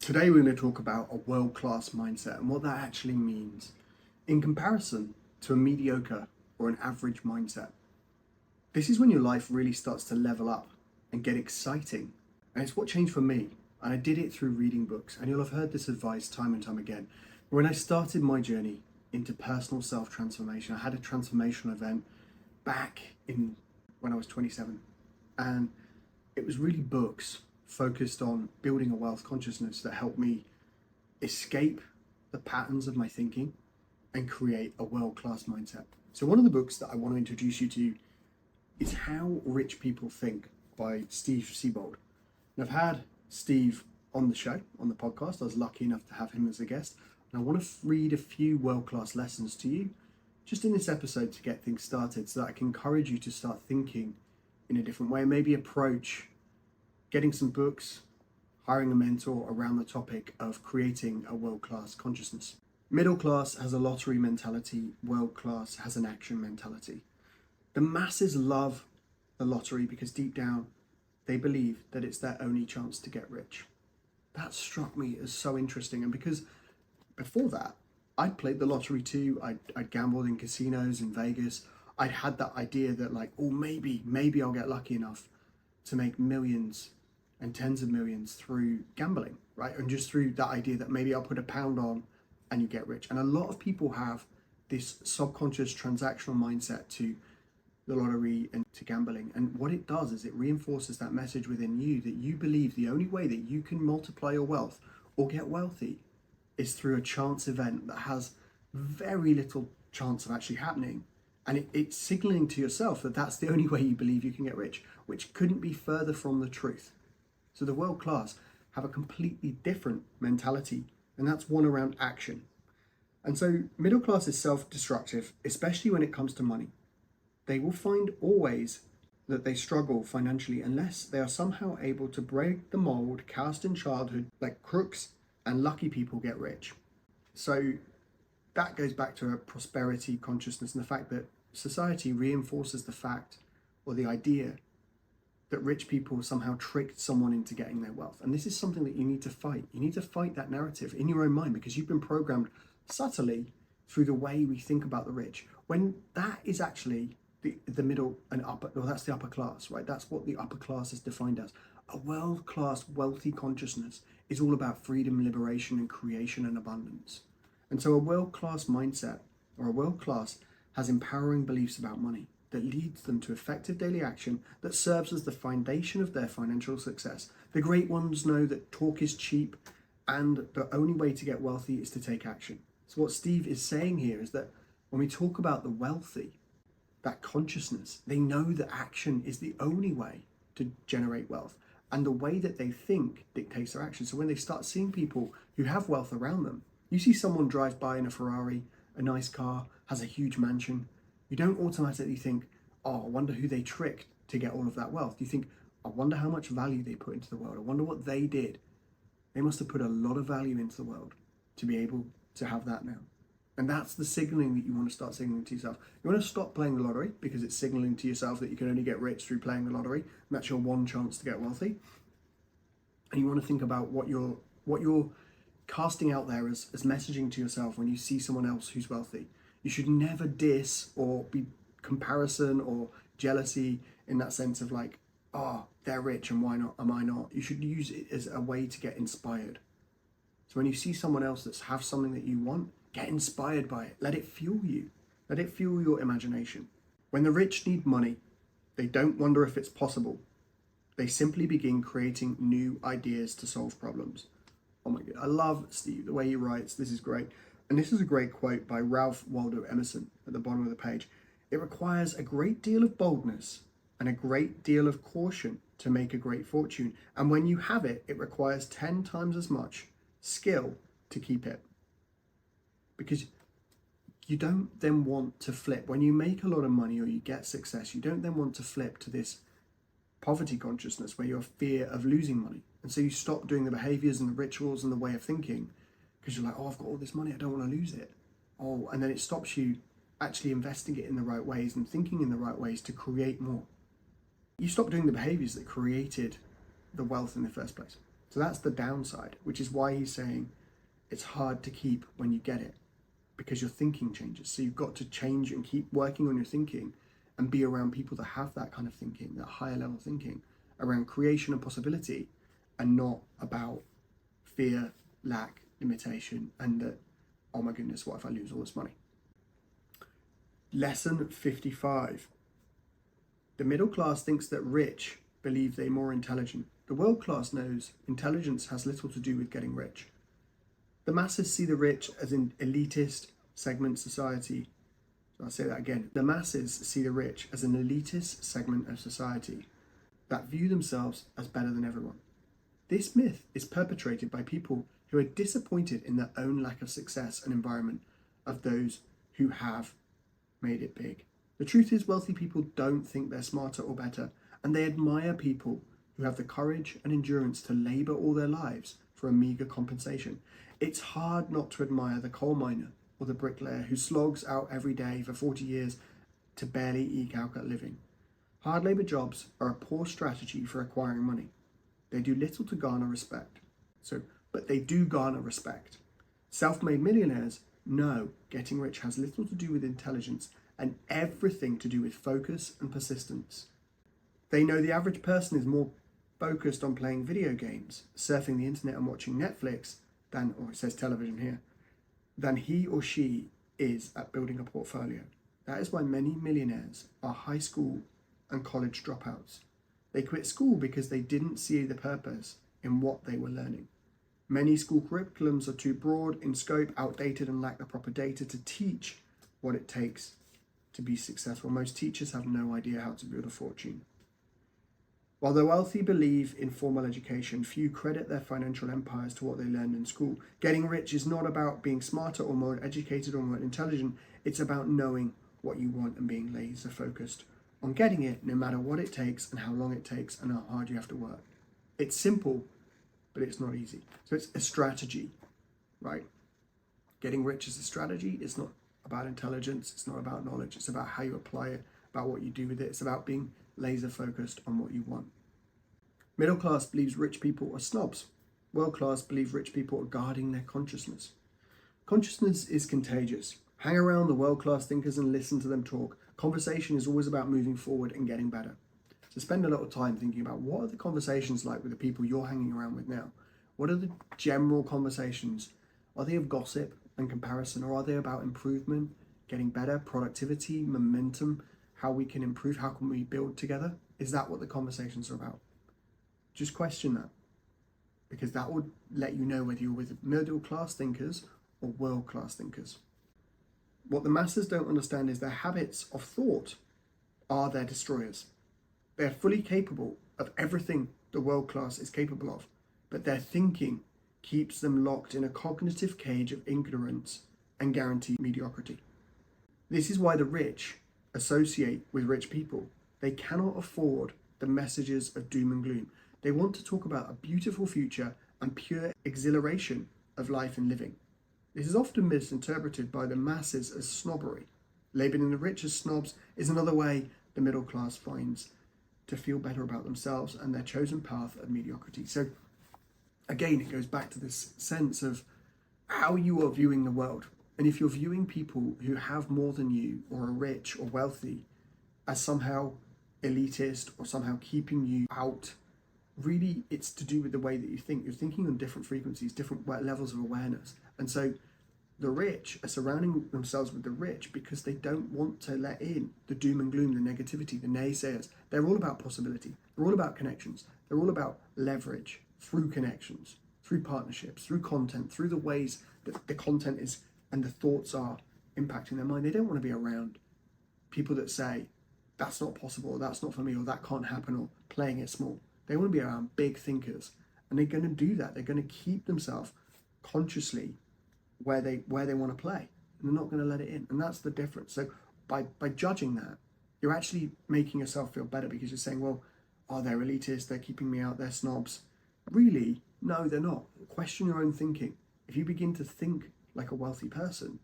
Today we're going to talk about a world-class mindset and what that actually means in comparison to a mediocre or an average mindset. This is when your life really starts to level up and get exciting. And it's what changed for me. And I did it through reading books. And you'll have heard this advice time and time again. When I started my journey into personal self-transformation, I had a transformational event back in when I was 27. And it was really books focused on building a wealth consciousness that helped me escape the patterns of my thinking and create a world-class mindset. So one of the books that I want to introduce you to is How Rich People Think by Steve Siebold. And I've had Steve on the show, on the podcast. I was lucky enough to have him as a guest. And I want to read a few world-class lessons to you just in this episode to get things started so that I can encourage you to start thinking in a different way, maybe approach getting some books, hiring a mentor around the topic of creating a world-class consciousness. Middle class has a lottery mentality, world class has an action mentality. The masses love the lottery because deep down they believe that it's their only chance to get rich. That struck me as so interesting, and because before that I'd played the lottery too. I'd gambled in casinos in Vegas. I'd had that idea that maybe I'll get lucky enough to make millions and tens of millions through gambling, right? And just through that idea that maybe I'll put a pound on and you get rich. And a lot of people have this subconscious transactional mindset to the lottery and to gambling. And what it does is it reinforces that message within you that you believe the only way that you can multiply your wealth or get wealthy is through a chance event that has very little chance of actually happening. And it's signaling to yourself that that's the only way you believe you can get rich, which couldn't be further from the truth. So the world class have a completely different mentality, and that's one around action. And so middle class is self-destructive, especially when it comes to money. They will find always that they struggle financially unless they are somehow able to break the mold cast in childhood, like crooks and lucky people get rich. So that goes back to a prosperity consciousness and the fact that society reinforces the fact or the idea that rich people somehow tricked someone into getting their wealth. And this is something that you need to fight. You need to fight that narrative in your own mind because you've been programmed subtly through the way we think about the rich, when that is actually the middle and upper, well, that's the upper class, right? That's what the upper class is defined as. A world-class wealthy consciousness is all about freedom, liberation, and creation and abundance. And so a world-class mindset or a world-class has empowering beliefs about money that leads them to effective daily action that serves as the foundation of their financial success. The great ones know that talk is cheap and the only way to get wealthy is to take action. So what Steve is saying here is that when we talk about the wealthy, that consciousness, they know that action is the only way to generate wealth. And the way that they think dictates their action. So when they start seeing people who have wealth around them, you see someone drive by in a Ferrari, a nice car, has a huge mansion, you don't automatically think, oh, I wonder who they tricked to get all of that wealth. You think, I wonder how much value they put into the world. I wonder what they did. They must have put a lot of value into the world to be able to have that now. And that's the signaling that you want to start signaling to yourself. You want to stop playing the lottery because it's signaling to yourself that you can only get rich through playing the lottery. And that's your one chance to get wealthy. And you want to think about what you're casting out there as messaging to yourself when you see someone else who's wealthy. You should never diss or be comparison or jealousy in that sense of like, oh, they're rich and why not am I not? You should use it as a way to get inspired. So when you see someone else that's have something that you want, get inspired by it. Let it fuel you. Let it fuel your imagination. When the rich need money, they don't wonder if it's possible. They simply begin creating new ideas to solve problems. Oh my God, I love Steve, the way he writes. This is great. And this is a great quote by Ralph Waldo Emerson at the bottom of the page. It requires a great deal of boldness and a great deal of caution to make a great fortune. And when you have it, it requires 10 times as much skill to keep it. Because you don't then want to flip. When you make a lot of money or you get success, you don't then want to flip to this poverty consciousness where you're fear of losing money. And so you stop doing the behaviors and the rituals and the way of thinking because you're like, oh, I've got all this money, I don't want to lose it. Oh, and then it stops you actually investing it in the right ways and thinking in the right ways to create more. You stop doing the behaviors that created the wealth in the first place. So that's the downside, which is why he's saying it's hard to keep when you get it, because your thinking changes. So you've got to change and keep working on your thinking and be around people that have that kind of thinking, that higher level thinking around creation and possibility, and not about fear, lack, limitation, and that, oh my goodness, what if I lose all this money? Lesson 55. The middle class thinks that rich believe they're more intelligent. The world class knows intelligence has little to do with getting rich. The masses see the rich as an elitist segment society. So I'll say that again. The masses see the rich as an elitist segment of society that view themselves as better than everyone. This myth is perpetrated by people who are disappointed in their own lack of success and environment of those who have made it big. The truth is, wealthy people don't think they're smarter or better, and they admire people who have the courage and endurance to labour all their lives for a meagre compensation. It's hard not to admire the coal miner or the bricklayer who slogs out every day for 40 years to barely eke out a living. Hard labour jobs are a poor strategy for acquiring money. They do little to garner respect. But they do garner respect. Self-made millionaires know getting rich has little to do with intelligence and everything to do with focus and persistence. They know the average person is more focused on playing video games, surfing the internet and watching Netflix than, or it says television here, than he or she is at building a portfolio. That is why many millionaires are high school and college dropouts. They quit school because they didn't see the purpose in what they were learning. Many school curriculums are too broad in scope, outdated, and lack the proper data to teach what it takes to be successful. Most teachers have no idea how to build a fortune. While the wealthy believe in formal education, few credit their financial empires to what they learned in school. Getting rich is not about being smarter or more educated or more intelligent. It's about knowing what you want and being laser focused on getting it, no matter what it takes and how long it takes and how hard you have to work. It's simple, but it's not easy. So it's a strategy, right? Getting rich is a strategy. It's not about intelligence. It's not about knowledge. It's about how you apply it, about what you do with it. It's about being laser focused on what you want. Middle class believes rich people are snobs. World class believe rich people are guarding their consciousness. Consciousness is contagious. Hang around the world class thinkers and listen to them talk. Conversation is always about moving forward and getting better. So spend a little time thinking about what are the conversations like with the people you're hanging around with now? What are the general conversations? Are they of gossip and comparison, or are they about improvement, getting better, productivity, momentum, how we can improve, how can we build together? Is that what the conversations are about? Just question that, because that would let you know whether you're with middle class thinkers or world class thinkers. What the masses don't understand is their habits of thought are their destroyers. They're fully capable of everything the world class is capable of, but their thinking keeps them locked in a cognitive cage of ignorance and guaranteed mediocrity. This is why the rich associate with rich people. They cannot afford the messages of doom and gloom. They want to talk about a beautiful future and pure exhilaration of life and living. This is often misinterpreted by the masses as snobbery. Labeling the rich as snobs is another way the middle class finds to feel better about themselves and their chosen path of mediocrity. So again, it goes back to this sense of how you are viewing the world. And if you're viewing people who have more than you or are rich or wealthy as somehow elitist or somehow keeping you out, really it's to do with the way that you think. You're thinking on different frequencies, different levels of awareness. And so the rich are surrounding themselves with the rich because they don't want to let in the doom and gloom, the negativity, the naysayers. They're all about possibility. They're all about connections. They're all about leverage through connections, through partnerships, through content, through the ways that the content is and the thoughts are impacting their mind. They don't want to be around people that say, that's not possible, or that's not for me, or that can't happen, or playing it small. They want to be around big thinkers, and they're going to do that. They're going to keep themselves consciously where they want to play, and they're not going to let it in. And that's the difference. So by judging that, you're actually making yourself feel better, because you're saying, well, oh, they're elitists, they're keeping me out, they're snobs. Really, no, they're not. Question your own thinking. If you begin to think like a wealthy person,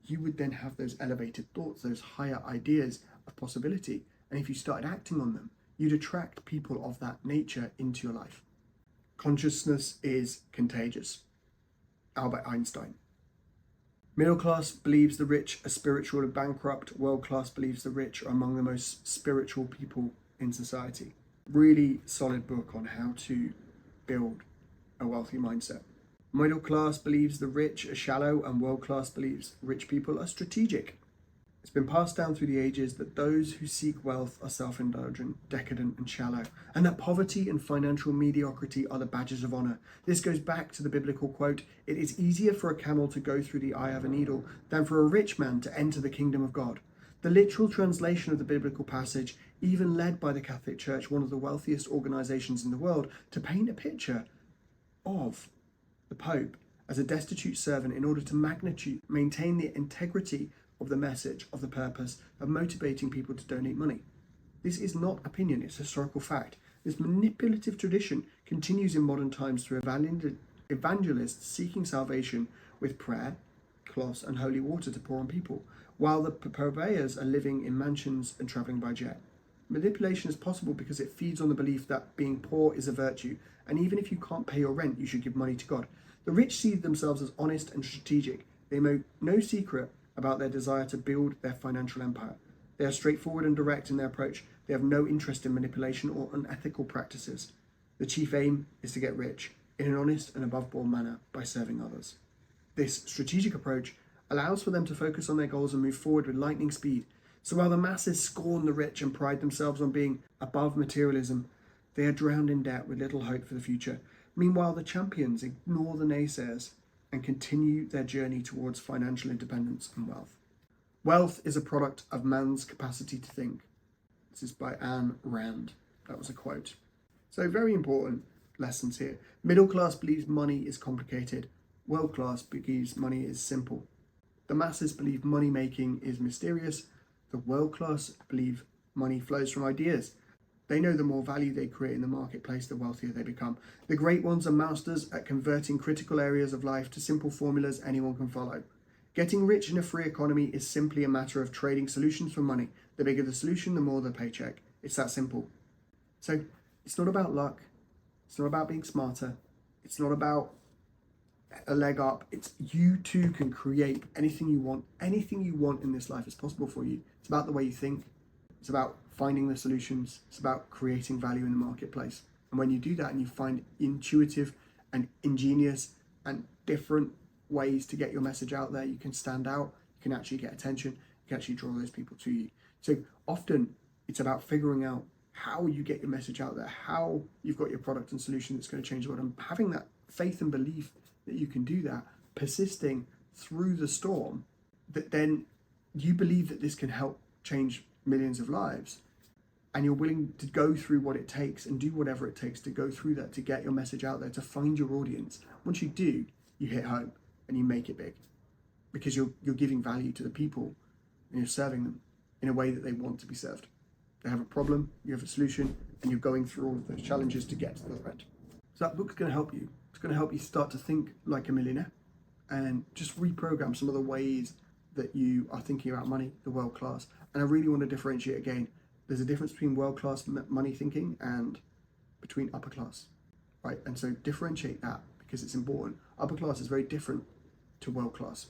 you would then have those elevated thoughts, those higher ideas of possibility. And if you started acting on them, you'd attract people of that nature into your life. Consciousness is contagious. Albert Einstein. Middle class believes the rich are spiritual and bankrupt. World class believes the rich are among the most spiritual people in society. Really solid book on how to build a wealthy mindset. Middle class believes the rich are shallow, and world class believes rich people are strategic. It's been passed down through the ages that those who seek wealth are self-indulgent, decadent, and shallow, and that poverty and financial mediocrity are the badges of honor. This goes back to the biblical quote, "It is easier for a camel to go through the eye of a needle than for a rich man to enter the kingdom of God." The literal translation of the biblical passage even led by the Catholic Church, one of the wealthiest organizations in the world, to paint a picture of the Pope as a destitute servant in order to maintain the integrity of the message, of the purpose of motivating people to donate money. This is not opinion, it's historical fact. This manipulative tradition continues in modern times through evangelists seeking salvation with prayer, cloths, and holy water to pour on people, while the purveyors are living in mansions and traveling by jet. Manipulation is possible because it feeds on the belief that being poor is a virtue, and even if you can't pay your rent, you should give money to God. The rich see themselves as honest and strategic. They make no secret about their desire to build their financial empire. They are straightforward and direct in their approach. They have no interest in manipulation or unethical practices. The chief aim is to get rich in an honest and above board manner by serving others. This strategic approach allows for them to focus on their goals and move forward with lightning speed. So while the masses scorn the rich and pride themselves on being above materialism, they are drowned in debt with little hope for the future. Meanwhile, the champions ignore the naysayers and continue their journey towards financial independence and wealth. Wealth is a product of man's capacity to think. This is by Ayn Rand. That was a quote. So very important lessons here. Middle class believes money is complicated. World class believes money is simple. The masses believe money making is mysterious. The world class believe money flows from ideas. They know the more value they create in the marketplace, the wealthier they become. The great ones are masters at converting critical areas of life to simple formulas anyone can follow. Getting rich in a free economy is simply a matter of trading solutions for money. The bigger the solution, the more the paycheck. It's that simple. So it's not about luck. It's not about being smarter. It's not about a leg up. It's you too can create anything you want. Anything you want in this life is possible for you. It's about the way you think. It's about finding the solutions. It's about creating value in the marketplace. And when you do that and you find intuitive and ingenious and different ways to get your message out there, you can stand out, you can actually get attention, you can actually draw those people to you. So often it's about figuring out how you get your message out there, how you've got your product and solution that's going to change the world, and having that faith and belief that you can do that, persisting through the storm, that then you believe that this can help change millions of lives, and you're willing to go through what it takes and do whatever it takes to go through that, to get your message out there, to find your audience. Once you do, you hit home and you make it big, because you're giving value to the people and you're serving them in a way that they want to be served. They have a problem, you have a solution, and you're going through all of those challenges to get to the other end. So that book's going to help you. It's going to help you start to think like a millionaire and just reprogram some of the ways that you are thinking about money, the world class. And I really want to differentiate again. There's a difference between world class money thinking and between upper class, right? And so differentiate that because it's important. Upper class is very different to world class.